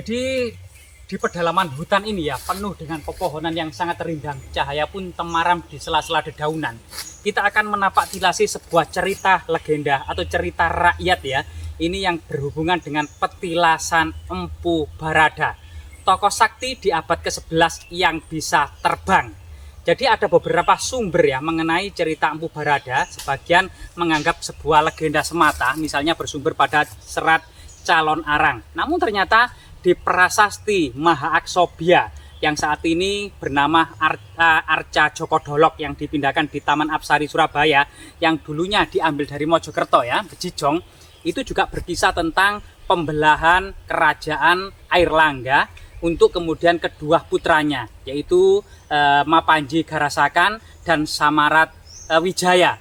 Jadi di pedalaman hutan ini ya penuh dengan pepohonan yang sangat rindang, cahaya pun temaram di sela-sela dedaunan. Kita akan menapak tilasi sebuah cerita legenda atau cerita rakyat ya. Ini yang berhubungan dengan petilasan Empu Barada, tokoh sakti di abad ke-11 yang bisa terbang. Jadi ada beberapa sumber ya mengenai cerita Empu Barada. Sebagian menganggap sebuah legenda semata, misalnya bersumber pada serat Calon Arang. Namun ternyata di prasasti Mahaaksobya yang saat ini bernama Arca Joko Dolok yang dipindahkan di Taman Apsari Surabaya, yang dulunya diambil dari Mojokerto ya, Bejijong, itu juga berkisah tentang pembelahan kerajaan Airlangga untuk kemudian kedua putranya, yaitu Mapanji Garasakan dan Samara Wijaya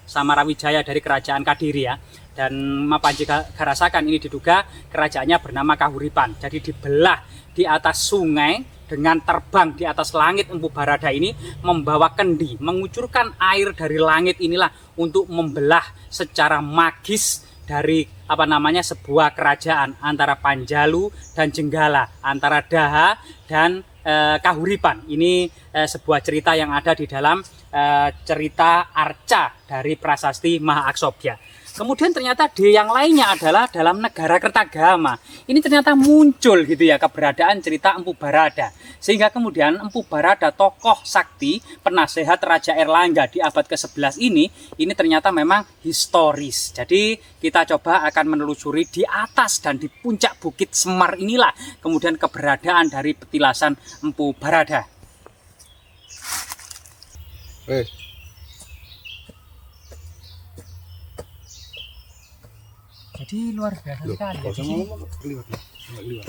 dari kerajaan Kadiri ya. Dan Mapanji Garasakan ini diduga kerajaannya bernama Kahuripan. Jadi dibelah di atas sungai dengan terbang di atas langit. Empu Barada ini membawa kendi, mengucurkan air dari langit inilah untuk membelah secara magis dari sebuah kerajaan antara Panjalu dan Jenggala, antara Daha dan Kahuripan. Ini sebuah cerita yang ada di dalam cerita Arca dari prasasti Mahaaksobya. Kemudian ternyata di yang lainnya adalah dalam negara Kertagama. Ini ternyata muncul gitu ya keberadaan cerita Empu Barada. Sehingga kemudian Empu Barada, tokoh sakti penasehat Raja Airlangga di abad ke-11 ini ternyata memang historis. Jadi kita coba akan menelusuri di atas dan di puncak Bukit Semar inilah kemudian keberadaan dari petilasan Empu Barada. Jadi luar biasa sekali ya.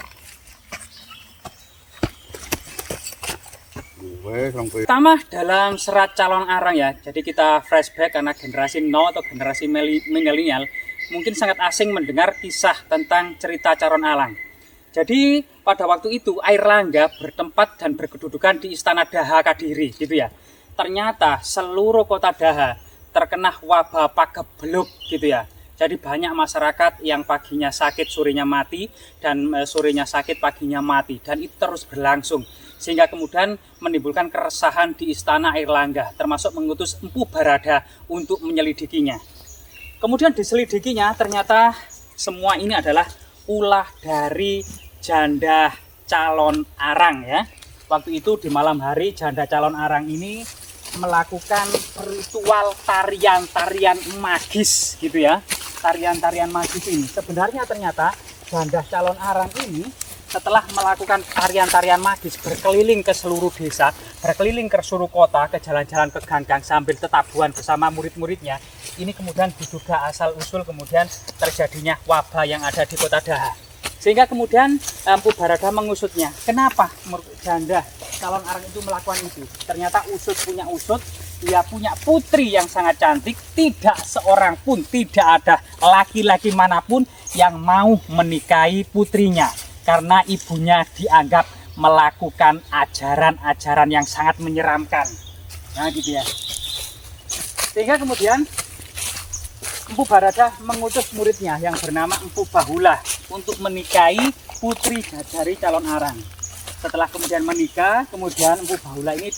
Pertama dalam serat Calon Arang ya. Jadi kita flashback karena generasi nol atau generasi milenial mungkin sangat asing mendengar kisah tentang cerita Calon Arang. Jadi pada waktu itu Airlangga bertempat dan berkedudukan di Istana Daha Kadiri gitu ya. Ternyata seluruh kota Daha terkena wabah pagebluk gitu ya. Jadi banyak masyarakat yang paginya sakit, sorenya mati, dan sorenya sakit, paginya mati. Dan itu terus berlangsung. Sehingga kemudian menimbulkan keresahan di Istana Airlangga, termasuk mengutus Empu Barada untuk menyelidikinya. Kemudian diselidikinya, ternyata semua ini adalah ulah dari janda Calon Arang ya. Waktu itu di malam hari janda Calon Arang ini melakukan ritual tarian-tarian magis gitu ya. Tarian-tarian magis ini sebenarnya ternyata janda Calon Arang ini setelah melakukan tarian-tarian magis berkeliling ke seluruh desa, berkeliling ke seluruh kota, ke jalan-jalan, ke gang-gang sambil tetabuhan bersama murid-muridnya. Ini kemudian diduga asal usul kemudian terjadinya wabah yang ada di kota Daha. Sehingga kemudian Empu Barada mengusutnya. Kenapa janda Calon Arang itu melakukan itu? Ternyata usut punya usut. Dia punya putri yang sangat cantik, tidak seorang pun, tidak ada laki-laki manapun yang mau menikahi putrinya karena ibunya dianggap melakukan ajaran-ajaran yang sangat menyeramkan. Nah gitu ya. Sehingga kemudian Empu Barada mengutus muridnya yang bernama Empu Bahula untuk menikahi putri dari Calon Arang. Setelah kemudian menikah, kemudian Empu Bahula ini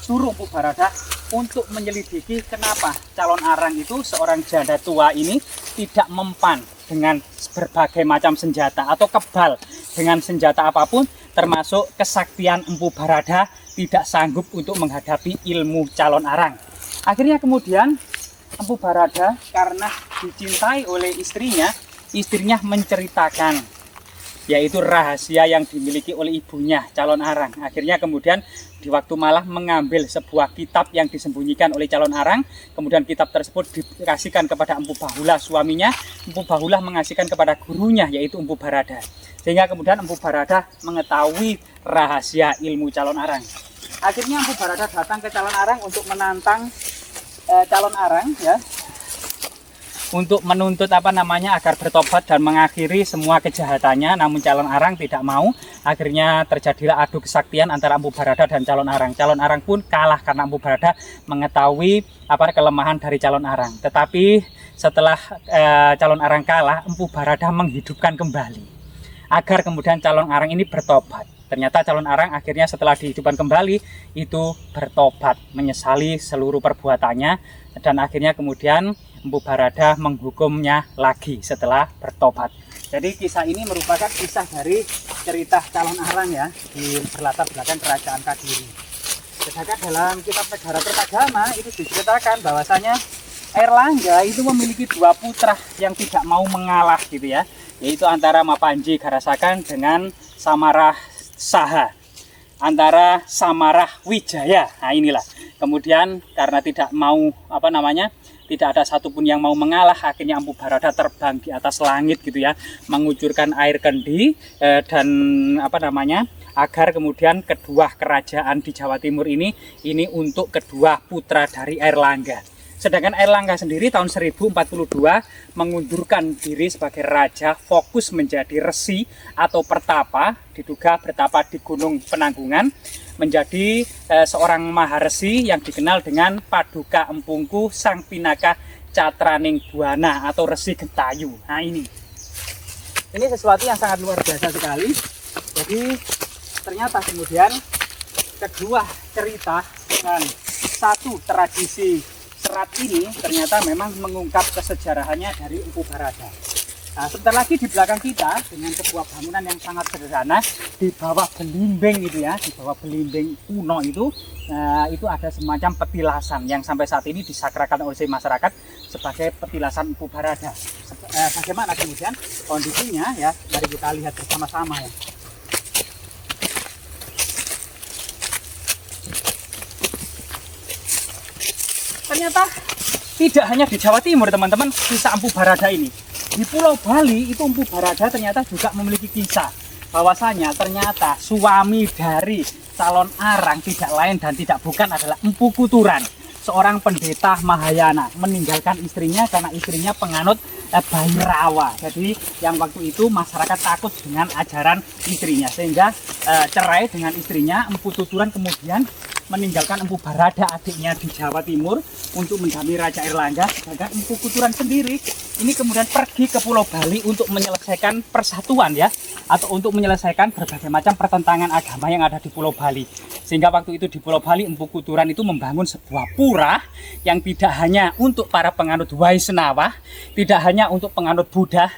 suruh Empu Barada untuk menyelidiki kenapa Calon Arang itu seorang janda tua ini tidak mempan dengan berbagai macam senjata atau kebal dengan senjata apapun, termasuk kesaktian Empu Barada tidak sanggup untuk menghadapi ilmu Calon Arang. Akhirnya kemudian Empu Barada karena dicintai oleh istrinya menceritakan yaitu rahasia yang dimiliki oleh ibunya Calon Arang. Akhirnya kemudian di waktu malam mengambil sebuah kitab yang disembunyikan oleh Calon Arang. Kemudian kitab tersebut dikasihkan kepada Empu Bahula suaminya. Empu Bahula mengasihkan kepada gurunya yaitu Empu Barada. Sehingga kemudian Empu Barada mengetahui rahasia ilmu Calon Arang. Akhirnya Empu Barada datang ke Calon Arang untuk menantang Calon Arang ya. Untuk menuntut agar bertobat dan mengakhiri semua kejahatannya. Namun Calon Arang tidak mau. Akhirnya terjadilah adu kesaktian antara Empu Barada dan Calon Arang. Calon Arang pun kalah karena Empu Barada mengetahui kelemahan dari Calon Arang. Tetapi setelah Calon Arang kalah, Empu Barada menghidupkan kembali. agar kemudian calon arang ini bertobat. Ternyata calon arang akhirnya setelah dihidupkan kembali itu bertobat, menyesali seluruh perbuatannya, dan akhirnya kemudian Empu Bharata menghukumnya lagi setelah bertobat. Jadi kisah ini merupakan kisah dari cerita calon arang ya, di berlatar belakang kerajaan Kadiri. Sedangkan dalam kitab Negara Kertagama itu diceritakan bahwasanya Airlangga itu memiliki dua putra yang tidak mau mengalah gitu ya, yaitu antara Mapanji Garasakan dengan Samarah Saha, antara Samarah Wijaya. Nah inilah kemudian karena tidak mau tidak ada satupun yang mau mengalah, akhirnya Empu Bharata terbang di atas langit gitu ya, mengucurkan air kendi dan agar kemudian kedua kerajaan di Jawa Timur ini untuk kedua putra dari Airlangga. Sedangkan Airlangga sendiri tahun 1042 mengundurkan diri sebagai raja, fokus menjadi resi atau pertapa, diduga bertapa di Gunung Penanggungan, menjadi seorang maharesi yang dikenal dengan Paduka Empungku Sang Pinaka Catraning Buana atau Resi Gentayu. Nah ini sesuatu yang sangat luar biasa sekali. Jadi ternyata kemudian kedua cerita dengan satu tradisi serat ini ternyata memang mengungkap kesejarahannya dari Empu Bharata. Nah, sebentar lagi di belakang kita dengan sebuah bangunan yang sangat sederhana di bawah belimbing itu ya, di bawah belimbing kuno itu ada semacam petilasan yang sampai saat ini disakrakan oleh masyarakat sebagai petilasan Empu Bharata. Bagaimana kemudian kondisinya ya, mari kita lihat bersama-sama ya. Ternyata tidak hanya di Jawa Timur teman-teman kisah Empu Bharata ini. Di Pulau Bali itu Empu Bharata ternyata juga memiliki kisah bahwasanya ternyata suami dari calon arang tidak lain dan tidak bukan adalah Empu Kuturan, seorang pendeta Mahayana, meninggalkan istrinya karena istrinya penganut Bhairawa. Jadi yang waktu itu masyarakat takut dengan ajaran istrinya sehingga cerai dengan istrinya. Empu Kuturan kemudian meninggalkan Empu Bharata adiknya di Jawa Timur untuk mendampingi Raja Airlangga. Sedangkan Empu Kuturan sendiri ini kemudian pergi ke Pulau Bali untuk menyelesaikan persatuan ya, atau untuk menyelesaikan berbagai macam pertentangan agama yang ada di Pulau Bali. Sehingga waktu itu di Pulau Bali Empu Kuturan itu membangun sebuah pura yang tidak hanya untuk para penganut Waisnawa, tidak hanya untuk penganut Buddha,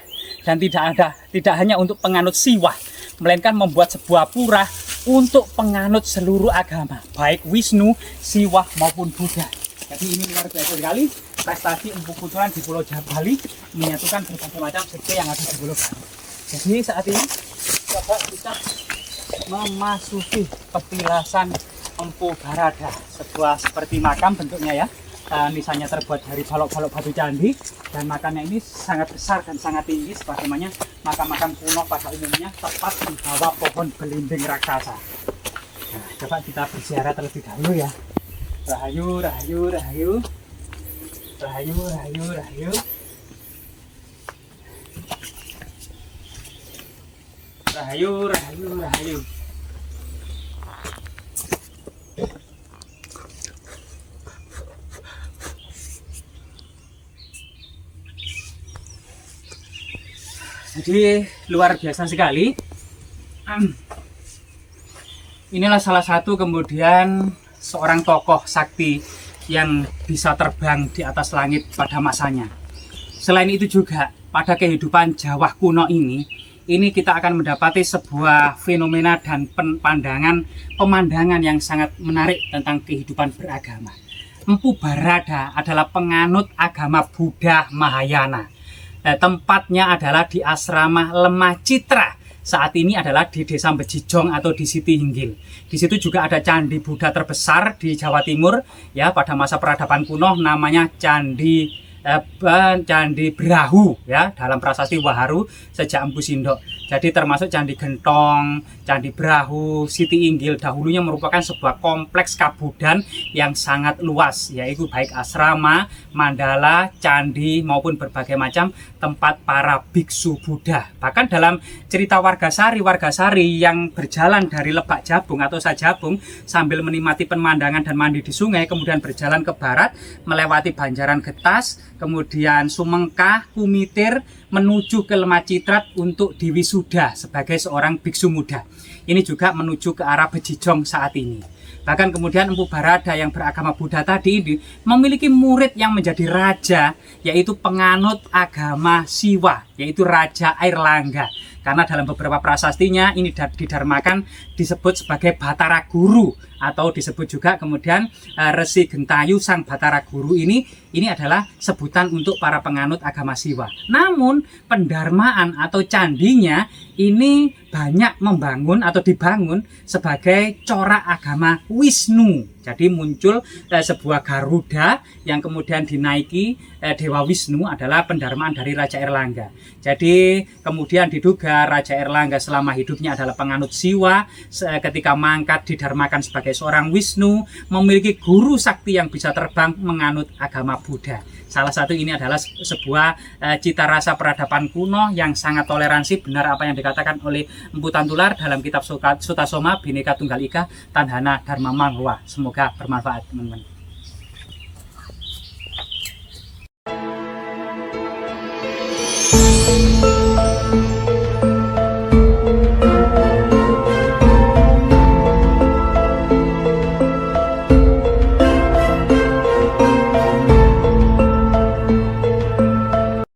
dan tidak hanya untuk penganut Siwa, melainkan membuat sebuah pura untuk penganut seluruh agama, baik Wisnu, Siwa maupun Buddha. Jadi ini luar biasa sekali prestasi Empu Kuturan di Pulau Bali, menyatukan berbagai macam sekte yang ada di Pulau Bali. Jadi saat ini coba kita memasuki petilasan Empu Bharata, sebuah seperti makam bentuknya ya. Nisannya terbuat dari balok-balok batu candi, dan makamnya ini sangat besar dan sangat tinggi sebagaimana makam-makam kuno pada umumnya, tepat di bawah pohon belimbing raksasa. Nah, coba kita berziarah terlebih dahulu ya. Rahayu, rahayu, rahayu, rahayu, rahayu, rahayu. Rahayu, rahayu, rahayu. Jadi luar biasa sekali. Inilah salah satu kemudian seorang tokoh sakti yang bisa terbang di atas langit pada masanya. Selain itu juga pada kehidupan Jawa kuno ini kita akan mendapati sebuah fenomena dan pemandangan yang sangat menarik tentang kehidupan beragama. Empu Bharata adalah penganut agama Buddha Mahayana. Tempatnya adalah di asrama Lemah Citra. Saat ini adalah di Desa Bejijong atau di Siti Hinggil. Di situ juga ada candi Buddha terbesar di Jawa Timur ya, pada masa peradaban kuno, namanya Candi Brahu ya, dalam prasasti Waharu sejak Empu Sindok. Jadi termasuk Candi Gentong, Candi Brahu, Siti Inggil dahulunya merupakan sebuah kompleks kabudan yang sangat luas, yaitu baik asrama, mandala, candi maupun berbagai macam tempat para biksu Buddha. Bahkan dalam cerita Wargasari yang berjalan dari Lebak Jabung atau Sajabung sambil menikmati pemandangan dan mandi di sungai, kemudian berjalan ke barat melewati Banjaran Getas, kemudian Sumengkah, Kumitir, menuju ke Lemah Citrat untuk diwisuda wisuda sebagai seorang biksu muda. Ini juga menuju ke arah Bejijong saat ini. Bahkan kemudian Empu Barada yang beragama Buddha tadi ini memiliki murid yang menjadi raja, yaitu penganut agama Siwa, yaitu Raja Airlangga. Karena dalam beberapa prasastinya ini didharmakan disebut sebagai Batara Guru, atau disebut juga kemudian Resi Gentayu Sang Batara Guru ini adalah sebutan untuk para penganut agama Siwa. Namun pendharmaan atau candinya ini banyak membangun atau dibangun sebagai corak agama Wisnu. Jadi muncul sebuah Garuda yang kemudian dinaiki Dewa Wisnu adalah pendharmaan dari Raja Airlangga. Jadi kemudian diduga Raja Airlangga selama hidupnya adalah penganut Siwa, ketika mangkat didharmakan sebagai seorang Wisnu, memiliki guru sakti yang bisa terbang menganut agama Buddha. Salah satu ini adalah sebuah cita rasa peradaban kuno yang sangat toleransi, benar apa yang dikatakan oleh Empu Tantular dalam kitab Sutasoma Bhinneka Tunggal Ika Tandhana Dharma Manghwa. Semoga bermanfaat teman-teman.